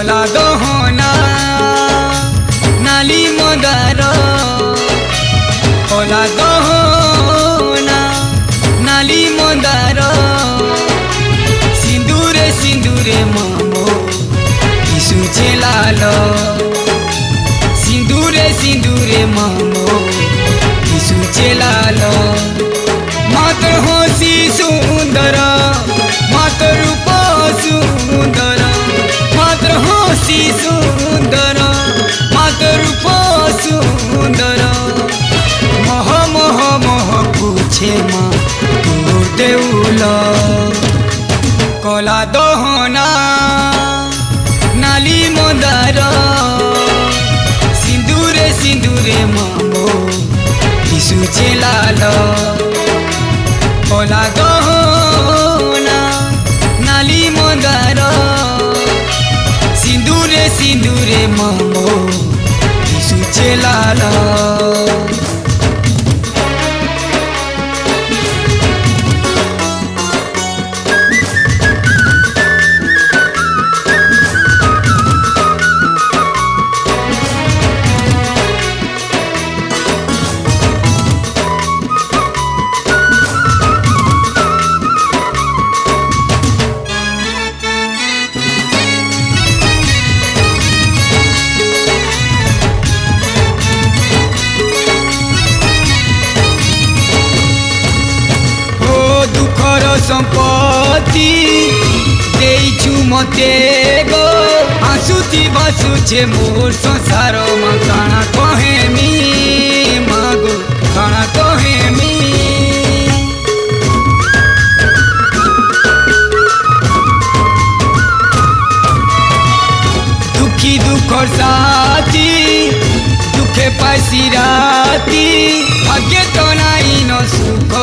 कला दहना नाली मंदार कला दहना नाली मंदार सिंदूरे सिंदूरे मामो दिशुचे लाल सिंदूरे सिंदूरे मामो दिशुचे लाल मात्र होसी सुंदर मात्र रूप सुंदर मात्र होसी सुंदर मात्र रूप सुंदर मह मह मह पूछे माँ तू देउल कला दहना नाली मंदार सिंदूरे सिंदूरे मामो दिशुचे लाल कला दहना नाली मंदार सिंदूरे सिंदूरे मामो दिशुचे लाल संपत्ति देइछु मते गो आसुति बसुछे मोर संसार मा काना कहेमी मागो काना कहेमी दुखी दुखर साथी दुखे पासी राती भाग्य तो नाई न सुख